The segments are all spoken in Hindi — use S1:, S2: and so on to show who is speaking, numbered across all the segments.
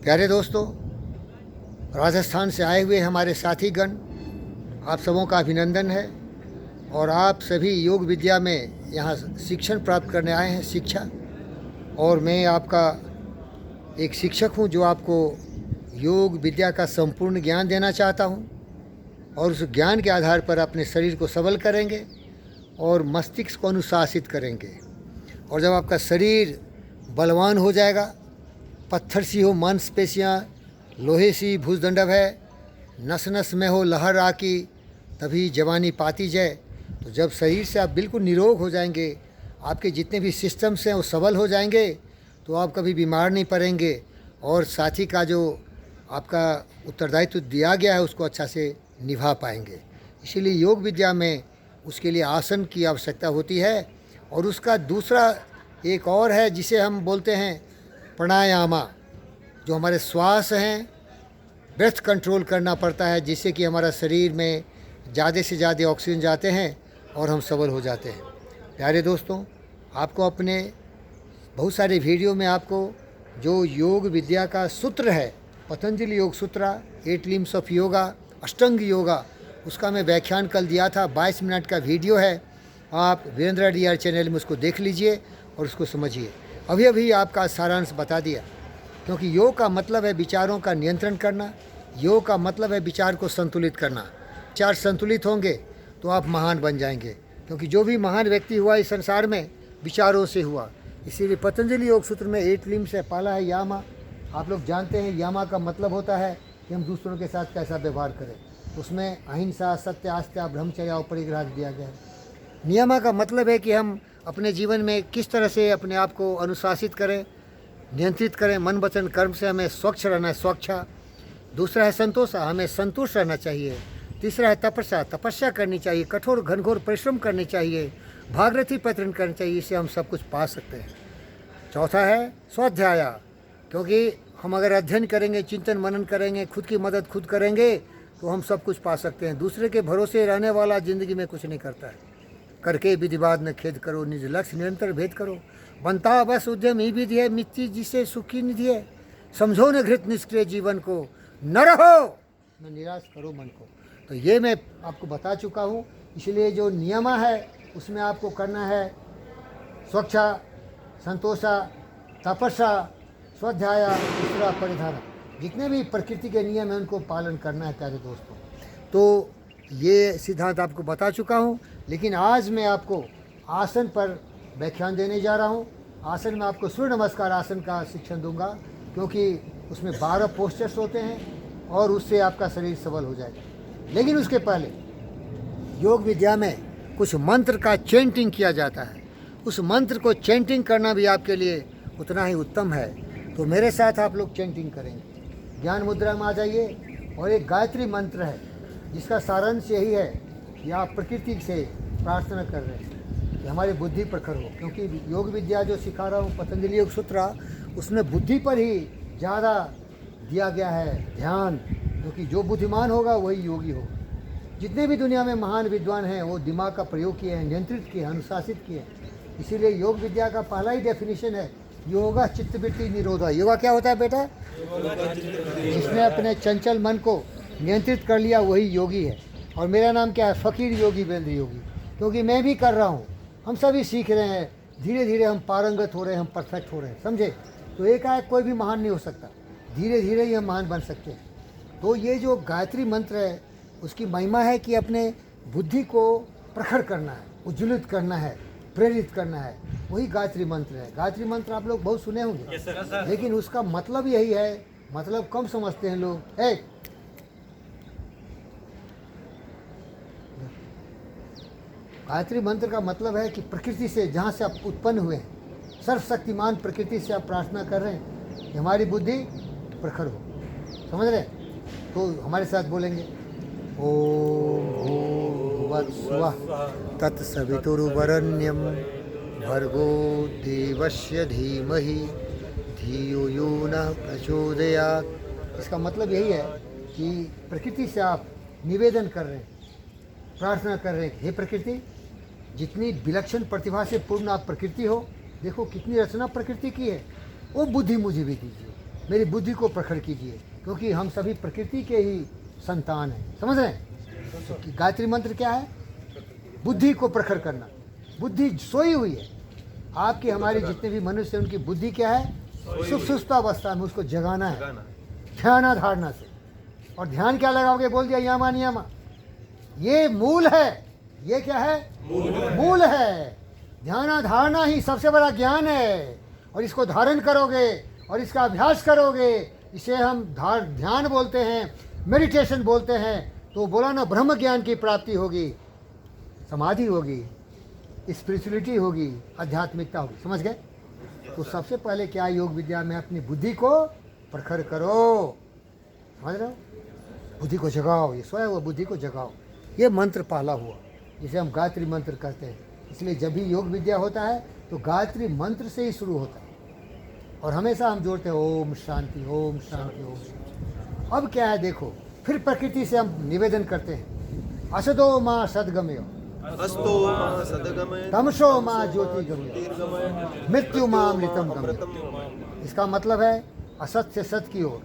S1: प्यारे दोस्तों, राजस्थान से आए हुए हमारे साथीगण, आप सबों का अभिनंदन है। और आप सभी योग विद्या में यहाँ शिक्षण प्राप्त करने आए हैं, शिक्षा। और मैं आपका एक शिक्षक हूँ जो आपको योग विद्या का संपूर्ण ज्ञान देना चाहता हूँ। और उस ज्ञान के आधार पर अपने शरीर को सबल करेंगे और मस्तिष्क को अनुशासित करेंगे। और जब आपका शरीर बलवान हो जाएगा, पत्थर सी हो मांसपेशियाँ, लोहे सी भुजदंडव है, नस नस में हो लहर आकी, तभी जवानी पाती जाए। तो जब शरीर से आप बिल्कुल निरोग हो जाएंगे, आपके जितने भी सिस्टम्स हैं वो सबल हो जाएंगे, तो आप कभी बीमार नहीं पड़ेंगे। और साथी का जो आपका उत्तरदायित्व दिया गया है उसको अच्छा से निभा पाएंगे। इसीलिए योग विद्या में उसके लिए आसन की आवश्यकता होती है। और उसका दूसरा एक और है जिसे हम बोलते हैं प्राणायामा, जो हमारे श्वास हैं, ब्रेथ कंट्रोल करना पड़ता है, जिससे कि हमारा शरीर में ज़्यादा से ज़्यादा ऑक्सीजन जाते हैं और हम सबल हो जाते हैं। प्यारे दोस्तों, आपको अपने बहुत सारे वीडियो में आपको जो योग विद्या का सूत्र है, पतंजलि योग सूत्र 8 लिम्स ऑफ योगा, अष्टांग योगा, उसका मैं व्याख्यान कल दिया था। 22 मिनट का वीडियो है, आप वीरेंद्र डीआर चैनल में उसको देख लीजिए और उसको समझिए। अभी अभी आपका सारांश बता दिया, क्योंकि योग का मतलब है विचारों का नियंत्रण करना। योग का मतलब है विचार को संतुलित करना। विचार संतुलित होंगे तो आप महान बन जाएंगे, क्योंकि जो भी महान व्यक्ति हुआ इस संसार में विचारों से हुआ। इसीलिए पतंजलि योग सूत्र में 8 लिम्स है। पहला है यामा। आप लोग जानते हैं यामा का मतलब होता है कि हम दूसरों के साथ कैसा व्यवहार करें। उसमें अहिंसा, सत्य, आस्था, ब्रह्मचर्य और परिग्रह दिया गया है। नियमा का मतलब है कि हम अपने जीवन में किस तरह से अपने आप को अनुशासित करें, नियंत्रित करें। मन वचन कर्म से हमें स्वच्छ रहना है, स्वच्छा। दूसरा है संतोषा, हमें संतुष्ट रहना चाहिए। तीसरा है तपस्या, तपस्या करनी चाहिए, कठोर घनघोर परिश्रम करनी चाहिए, भागीरथी प्रयत्न करनी चाहिए। इससे हम सब कुछ पा सकते हैं। चौथा है स्वाध्याय, क्योंकि हम अगर अध्ययन करेंगे, चिंतन मनन करेंगे, खुद की मदद खुद करेंगे, तो हम सब कुछ पा सकते हैं। दूसरे के भरोसे रहने वाला ज़िंदगी में कुछ नहीं करता है। करके विधिवाद न खेद करो, निज लक्ष्य निरंतर भेद करो। बनता बस उद्यम ही विधि है, मिट्टी जिसे सुखी निधि है। समझो न घृत निष्क्रिय जीवन को, न रहो न निराश करो मन को। तो ये मैं आपको बता चुका हूँ। इसलिए जो नियमा है उसमें आपको करना है स्वच्छा, संतोषा, तपस्या, स्वाध्याय, दूसरा परिधान। जितने भी प्रकृति के नियम हैं उनको पालन करना है प्यारे दोस्तों। तो ये सिद्धांत आपको बता चुका हूँ। लेकिन आज मैं आपको आसन पर व्याख्यान देने जा रहा हूँ। आसन में आपको सूर्य नमस्कार आसन का शिक्षण दूंगा, क्योंकि उसमें 12 पोस्चर्स होते हैं और उससे आपका शरीर सबल हो जाएगा। लेकिन उसके पहले योग विद्या में कुछ मंत्र का चैंटिंग किया जाता है। उस मंत्र को चैंटिंग करना भी आपके लिए उतना ही उत्तम है। तो मेरे साथ आप लोग चैंटिंग करेंगे। ज्ञान मुद्रा में आ जाइए। और एक गायत्री मंत्र है जिसका सारांश यही है कि आप प्रकृति से प्रार्थना कर रहे हैं कि हमारी बुद्धि प्रखर हो। क्योंकि योग विद्या जो सिखा रहा हूँ पतंजलि योग सूत्र, उसमें बुद्धि पर ही ज़्यादा दिया गया है ध्यान, क्योंकि जो बुद्धिमान होगा वही योगी होगा। जितने भी दुनिया में महान विद्वान हैं वो दिमाग का प्रयोग किए हैं, नियंत्रित किए, अनुशासित किए। इसीलिए योग विद्या का पहला ही डेफिनेशन है योगा चित्तवृत्ति निरोधा। योगा क्या होता है बेटा? जिसने अपने चंचल मन को नियंत्रित कर लिया वही योगी है। और मेरा नाम क्या है? फ़कीर योगी वीरेंद्र योगी। क्योंकि मैं भी कर रहा हूँ, हम सभी सीख रहे हैं, धीरे धीरे हम पारंगत हो रहे हैं, हम परफेक्ट हो रहे हैं, समझे? तो एकाएक कोई भी महान नहीं हो सकता, धीरे धीरे ही हम महान बन सकते हैं। तो ये जो गायत्री मंत्र है उसकी महिमा है कि अपने बुद्धि को प्रखर करना है, उज्ज्वलित करना है, प्रेरित करना है, वही गायत्री मंत्र है। गायत्री मंत्र आप लोग बहुत सुने होंगे, लेकिन उसका मतलब यही है, मतलब कम समझते हैं लोग। गायत्री मंत्र का मतलब है कि प्रकृति से, जहाँ से आप उत्पन्न हुए हैं, सर्वशक्तिमान प्रकृति से आप प्रार्थना कर रहे हैं कि हमारी बुद्धि प्रखर हो। समझ रहे? तो हमारे साथ बोलेंगे ओम भूर्भुवस्सुवः तत्सवितुर्वरेण्यं भर्गो देवस्य धीमहि धियो यो नः प्रचोदयात्। इसका मतलब यही है कि प्रकृति से आप निवेदन कर रहे हैं, प्रार्थना कर रहे हैं, हे प्रकृति, जितनी विलक्षण प्रतिभा से पूर्ण आप प्रकृति हो, देखो कितनी रचना प्रकृति की है, वो बुद्धि मुझे भी दीजिए। मेरी बुद्धि को प्रखर कीजिए, क्योंकि हम सभी प्रकृति के ही संतान हैं। समझ रहे हैं? तो गायत्री मंत्र क्या है? बुद्धि को प्रखर करना। बुद्धि सोई हुई है। आपकी हमारी जितने भी मनुष्य हैं उनकी बुद्धि क्या है? सुप्तावस्था में, उसको जगाना है ध्यान धारणा से। और ध्यान क्या लगाओगे? बोल दिया यामा नियमा। ये मूल है। ये क्या है? मूल है। ध्यान धारणा ही सबसे बड़ा ज्ञान है। और इसको धारण करोगे और इसका अभ्यास करोगे, इसे हम ध्यान बोलते हैं, मेडिटेशन बोलते हैं। तो बोला ना, ब्रह्म ज्ञान की प्राप्ति होगी, समाधि होगी, स्पिरिचुअलिटी होगी, आध्यात्मिकता होगी। समझ गए? तो सबसे पहले क्या योग विद्या में अपनी बुद्धि को प्रखर करो। समझ रहे हो? बुद्धि को जगाओ। ये सोया हुआ बुद्धि को जगाओ। ये मंत्र पहला हुआ, जिसे हम गायत्री मंत्र कहते हैं। इसलिए जब भी योग विद्या होता है तो गायत्री मंत्र से ही शुरू होता है। और हमेशा हम जोड़ते हैं ओम शांति, ओम शांति, ओम शांति। अब क्या है देखो, फिर प्रकृति से हम निवेदन करते हैं, असदो माँ सदगमयो, तमसो माँ ज्योति गमयो, मृत्यु माँ अमृतम गमयो। इसका मतलब है असत से सत की ओर,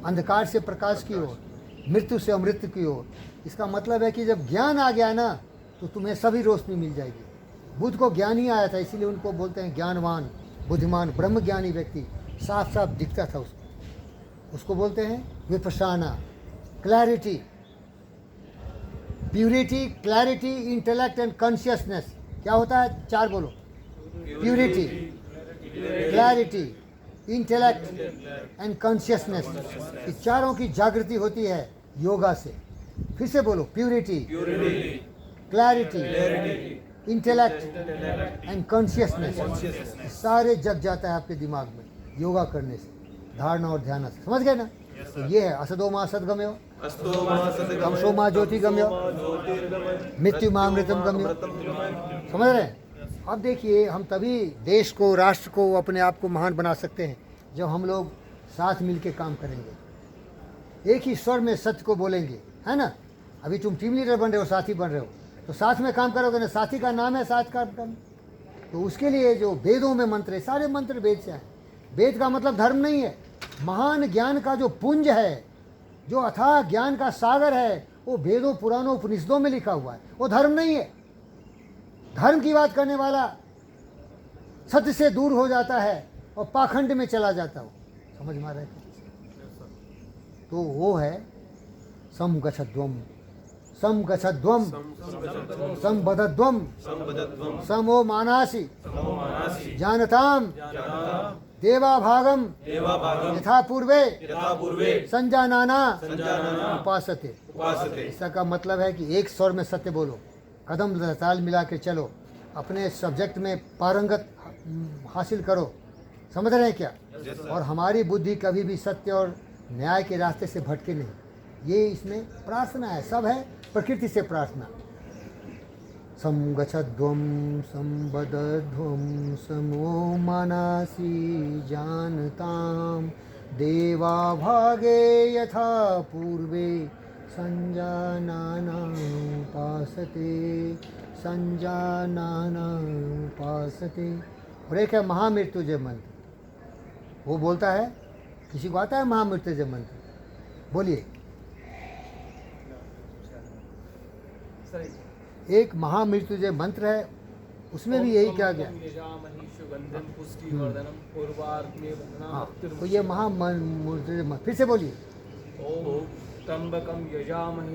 S1: अंधकार से प्रकाश की ओर, मृत्यु से अमृत की ओर। इसका मतलब है कि जब ज्ञान आ गया ना तो तुम्हें सभी रोशनी मिल जाएगी। बुद्ध को ज्ञान ही आया था, इसीलिए उनको बोलते हैं ज्ञानवान, बुद्धिमान, ब्रह्मज्ञानी व्यक्ति। साफ साफ दिखता था उसको बोलते हैं Vipassana, clarity, purity, clarity, intellect and consciousness. क्या होता है? चार बोलो। Purity, clarity, intellect and consciousness. इस चारों की जागृति होती है योगा से। फिर से बोलो, purity, clarity, intellect and consciousness. सारे जग जाता है आपके दिमाग में योगा करने से, धारणा और ध्यान से। समझ गए ना? तो ये है असदो माँ सदगम्यो, तमसो माँ ज्योति गम्यो, मृत्यु माँ अमृतम गम्यो। समझ रहे हैं? अब देखिए, हम तभी देश को, राष्ट्र को, अपने आप को महान बना सकते हैं जब हम लोग साथ मिल के काम करेंगे, एक ही स्वर में सत्य को बोलेंगे, है ना? अभी तुम टीम लीडर बन रहे हो, साथी बन रहे हो, तो साथ में काम करोगे ना। साथी का नाम है साथ काम करना। तो उसके लिए जो वेदों में मंत्र है, सारे मंत्र वेद से हैं। वेद का मतलब धर्म नहीं है। महान ज्ञान का जो पुंज है, जो अथाह ज्ञान का सागर है, वो वेदों, पुराणों, उपनिषदों में लिखा हुआ है। वो धर्म नहीं है। धर्म की बात करने वाला सत्य से दूर हो जाता है और पाखंड में चला जाता हो। समझ में आ रहा है? तो वो है समगच्छध्वम, समगच्छध्वम, संबद्धध्वम, समो मानासि जानताम देवाभागम यथा पूर्वे संजानाना उपासते। इसका का मतलब है कि एक स्वर में सत्य बोलो, कदम ताल मिला के चलो, अपने सब्जेक्ट में पारंगत हासिल करो। समझ रहे हैं क्या? और हमारी बुद्धि कभी भी सत्य और न्याय के रास्ते से भटके नहीं। ये इसमें प्रार्थना है, सब है प्रकृति से प्रार्थना। समगच्छध्वम संबद्धध्वम समो मानसि जानताम देवा भागे यथा पूर्वे संजानाना उपासते, संजानाना उपासते। और एक है महामृत्युंजय मंत्र, वो बोलता है, किसी को आता है महामृत्युंजय मंत्र? बोलिए। एक महामृत्युंजय मंत्र है, उसमें भी यही कहा गया। हाँ, तो ये महामृत्युंजय, फिर से बोलिए।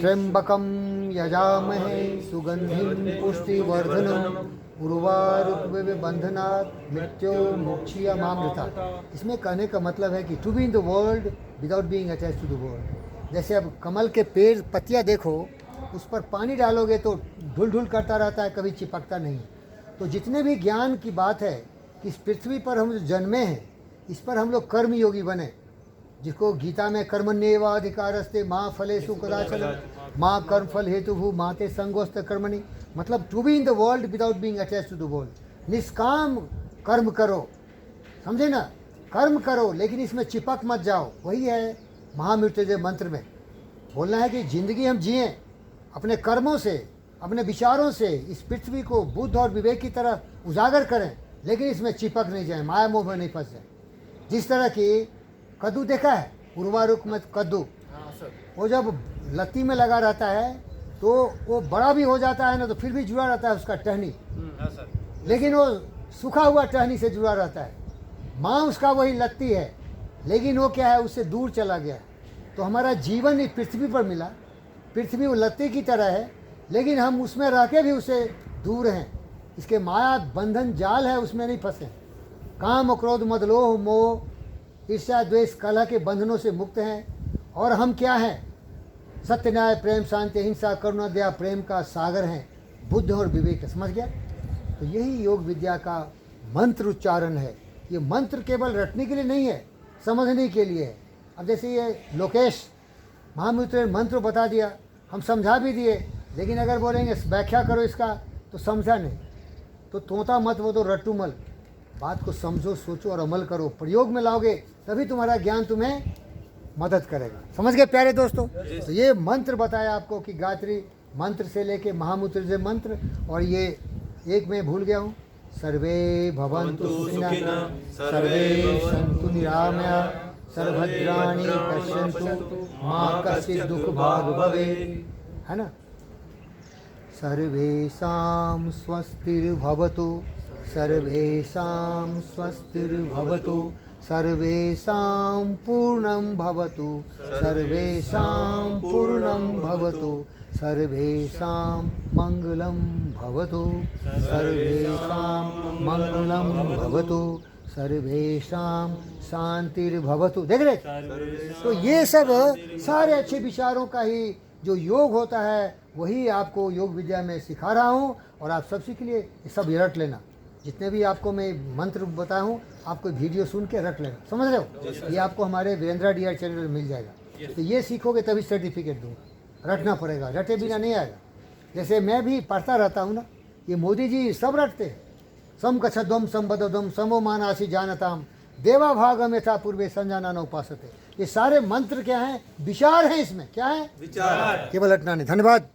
S1: त्र्यंबकम यजामहे सुगंधिं पुष्टिवर्धनम् उर्वारुकमिव बंधनात् मृत्यो मोक्षयमामृतात्। इसमें कहने का मतलब है कि to be in the world without being attached to the world. जैसे अब कमल के पेड़ पत्तियां देखो, उस पर पानी डालोगे तो ढुल ढुल करता रहता है, कभी चिपकता नहीं। तो जितने भी ज्ञान की बात है कि इस पृथ्वी पर हम जो जन्मे हैं, इस पर हम लोग कर्म योगी बने, जिसको गीता में कर्मण्येवाधिकारस्ते माँ फलेषु कदाचन माँ कर्म फल हेतु भू माते संगोस्त कर्मणि। मतलब to be in the world without being attached to the world. निष्काम कर्म करो, समझे ना? कर्म करो, लेकिन इसमें चिपक मत जाओ। वही है महामृत्युंजय मंत्र में बोलना है कि जिंदगी हम जिएं अपने कर्मों से, अपने विचारों से, इस पृथ्वी को बुद्ध और विवेक की तरह उजागर करें, लेकिन इसमें चिपक नहीं जाए, माया मोह में नहीं फंस जाए। जिस तरह की कद्दू देखा है, उर्वारुक में कद्दू, वो जब लत्ती में लगा रहता है तो वो बड़ा भी हो जाता है ना, तो फिर भी जुड़ा रहता है उसका टहनी, लेकिन वो सूखा हुआ टहनी से जुड़ा रहता है। माँ उसका वही लत्ती है, लेकिन वो क्या है, उससे दूर चला गया। तो हमारा जीवन इस पृथ्वी पर मिला, पृथ्वी वो लत्ती की तरह है, लेकिन हम उसमें रह के भी उससे दूर हैं। इसके माया बंधन जाल है, उसमें नहीं फंसे। काम क्रोध मद लोभ मोह ईर्ष्या द्वेष कलह के बंधनों से मुक्त हैं। और हम क्या हैं? सत्य न्याय प्रेम शांति अहिंसा करुणा दया प्रेम का सागर हैं, बुद्ध और विवेक। समझ गया? तो यही योग विद्या का मंत्र उच्चारण है। ये मंत्र केवल रटने के लिए नहीं है, समझने के लिए है। अब जैसे ये लोकेश महामित्र ने मंत्र बता दिया, हम समझा भी दिए, लेकिन अगर बोलेंगे व्याख्या करो इसका, तो समझा नहीं। तो तोता मत वो तो रट्टू मल, बात को समझो सोचो और अमल करो, प्रयोग में लाओगे तभी तुम्हारा ज्ञान तुम्हें मदद करेगा। समझ गए प्यारे दोस्तों? तो ये मंत्र बताया आपको कि गायत्री मंत्र से लेके महामूत्र से मंत्र, और ये एक मैं भूल गया हूँ, सर्वे भवन्तु सुखिनः सर्वे सन्तु निरामया सर्वभद्राणि पश्यन्तु मा कश्चित् दुःख भाग् भवेत्, है ना? सर्वेषां स्वस्तिर्भवतु सर्वेषां स्वस्तिर्भवतु सर्वेषां पूर्णं भवतु सर्वेषां पूर्णं भवतु सर्वेषां मंगलं भवतु सर्वेषां मंगलं भवतु सर्वेषां शांतिर्भवतु। देख रहे? तो ये सब सारे अच्छे विचारों का ही जो योग होता है, वही आपको योग विद्या में सिखा रहा हूँ। और आप सब सीख लिए, सब रट लेना। जितने भी आपको मैं मंत्र बताया हूँ, आपको वीडियो सुन के रट लेना। समझ रहे हो? ये आपको हमारे वीरेंद्र डीआर चैनल में मिल जाएगा। तो ये सीखोगे तभी सर्टिफिकेट दूंगा। रटना पड़ेगा, रटे बिना नहीं आएगा। जैसे मैं भी पढ़ता रहता हूँ ना, ये मोदी जी सब रटते हैं। सम कछद्वम संबद्धम समो मानासी जानताम देवा भागम यथा पूर्वे संजाना न उपासते। ये सारे मंत्र क्या हैं? विचार हैं इसमें। क्या है? विचार। केवल रटना नहीं। धन्यवाद।